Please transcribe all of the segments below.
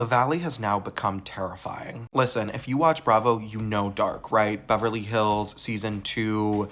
The Valley has now become terrifying. Listen, if you watch Bravo, you know Dark, right? Beverly Hills, season 2,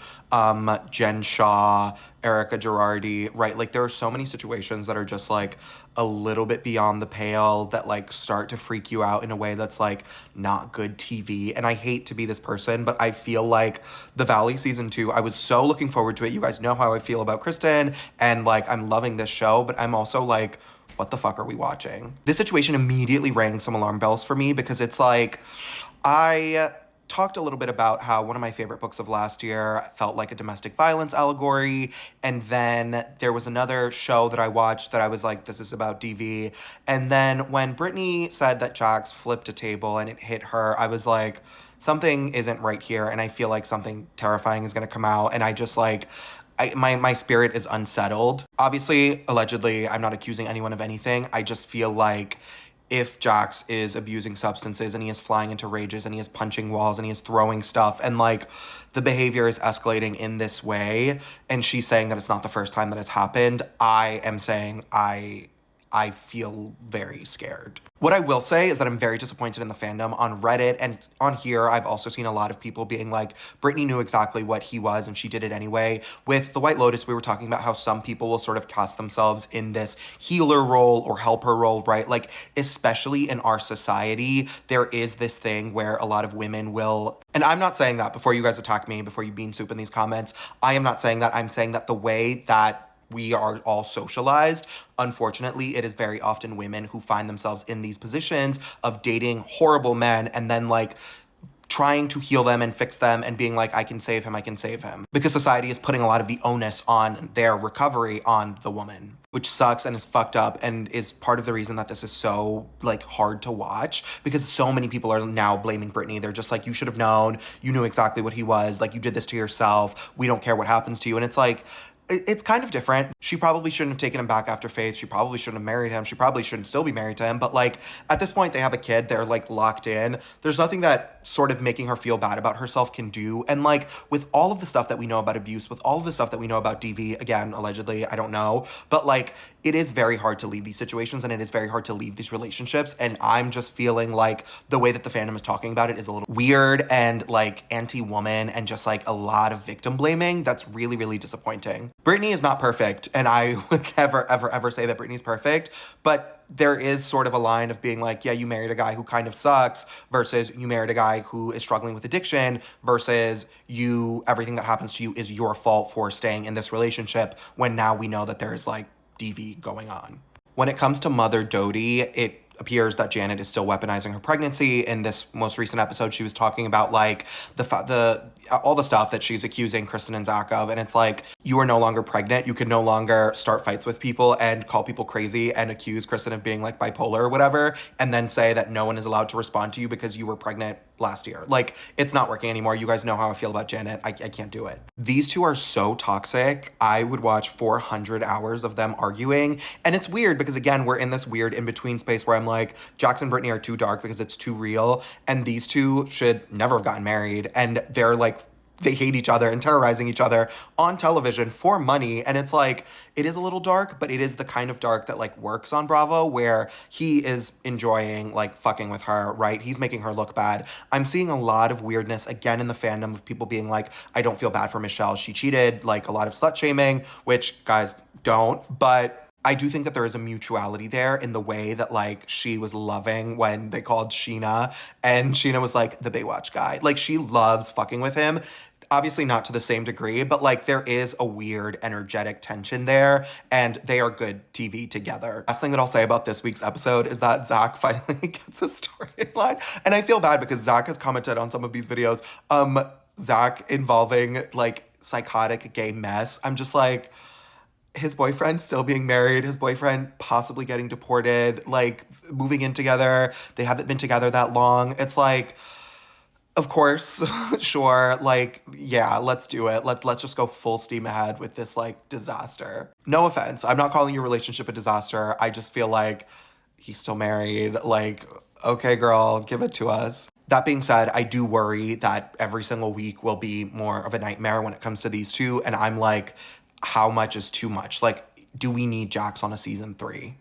Jen Shaw, Erica Girardi, right? Like, there are so many situations that are just like a little bit beyond the pale that like start to freak you out in a way that's like not good TV. And I hate to be this person, but I feel like The Valley season 2, I was so looking forward to it. You guys know how I feel about Kristen, and like I'm loving this show, but I'm also like, what the fuck are we watching? This situation immediately rang some alarm bells for me because it's like, I talked a little bit about how one of my favorite books of last year felt like a domestic violence allegory. And then there was another show that I watched that I was like, this is about DV. And then when Brittany said that Jax flipped a table and it hit her, I was like, something isn't right here. And I feel like something terrifying is going to come out. And I just like, my spirit is unsettled. Obviously, allegedly, I'm not accusing anyone of anything. I just feel like if Jax is abusing substances and he is flying into rages and he is punching walls and he is throwing stuff and like the behavior is escalating in this way, and she's saying that it's not the first time that it's happened, I am saying I feel very scared. What I will say is that I'm very disappointed in the fandom on Reddit and on here. I've also seen a lot of people being like, Brittany knew exactly what he was and she did it anyway. With The White Lotus, we were talking about how some people will sort of cast themselves in this healer role or helper role, right? Like, especially in our society, there is this thing where a lot of women will, and I'm not saying that before you guys attack me, before you bean soup in these comments, I am not saying that. I'm saying that the way that we are all socialized, unfortunately, it is very often women who find themselves in these positions of dating horrible men and then like trying to heal them and fix them and being like, I can save him, I can save him. Because society is putting a lot of the onus on their recovery on the woman, which sucks and is fucked up and is part of the reason that this is so like hard to watch, because so many people are now blaming Brittany. They're just like, you should have known, you knew exactly what he was, like you did this to yourself, we don't care what happens to you. And it's like, it's kind of different. She probably shouldn't have taken him back after Faith. She probably shouldn't have married him. She probably shouldn't still be married to him. But like at this point, they have a kid. They're like locked in. There's nothing that sort of making her feel bad about herself can do. And like with all of the stuff that we know about abuse, with all of the stuff that we know about DV, again, allegedly, I don't know. But like it is very hard to leave these situations and it is very hard to leave these relationships. And I'm just feeling like the way that the fandom is talking about it is a little weird and like anti-woman and just like a lot of victim blaming. That's really, really disappointing. Brittany is not perfect, and I would never, ever, ever say that Brittany's perfect, but there is sort of a line of being like, yeah, you married a guy who kind of sucks versus you married a guy who is struggling with addiction versus everything that happens to you is your fault for staying in this relationship when now we know that there's like DV going on. When it comes to Mother Dodie, it appears that Janet is still weaponizing her pregnancy. In this most recent episode, she was talking about like all the stuff that she's accusing Kristen and Zach of, and it's like, you are no longer pregnant. You can no longer start fights with people and call people crazy and accuse Kristen of being like bipolar or whatever, and then say that no one is allowed to respond to you because you were pregnant last year. Like, it's not working anymore. You guys know how I feel about Janet. I can't do it. These two are so toxic. I would watch 400 hours of them arguing. And it's weird because, again, we're in this weird in-between space where I'm like, Jax and Brittany are too dark because it's too real. And these two should never have gotten married. And they're like, they hate each other and terrorizing each other on television for money. And it's like, it is a little dark, but it is the kind of dark that like works on Bravo, where he is enjoying like fucking with her, right? He's making her look bad. I'm seeing a lot of weirdness again in the fandom of people being like, I don't feel bad for Michelle. She cheated, like a lot of slut shaming, which guys don't, but I do think that there is a mutuality there in the way that like she was loving when they called Sheena and Sheena was like the Baywatch guy. Like she loves fucking with him. Obviously not to the same degree, but like there is a weird energetic tension there and they are good TV together. Last thing that I'll say about this week's episode is that Zach finally gets a storyline. And I feel bad because Zach has commented on some of these videos, Zach involving like psychotic gay mess. I'm just like, his boyfriend still being married, his boyfriend possibly getting deported, like moving in together. They haven't been together that long. It's like, of course, sure, like, yeah, let's do it. Let's just go full steam ahead with this, like, disaster. No offense. I'm not calling your relationship a disaster. I just feel like he's still married. Like, okay, girl, give it to us. That being said, I do worry that every single week will be more of a nightmare when it comes to these two. And I'm like, how much is too much? Like, do we need Jax on a season 3?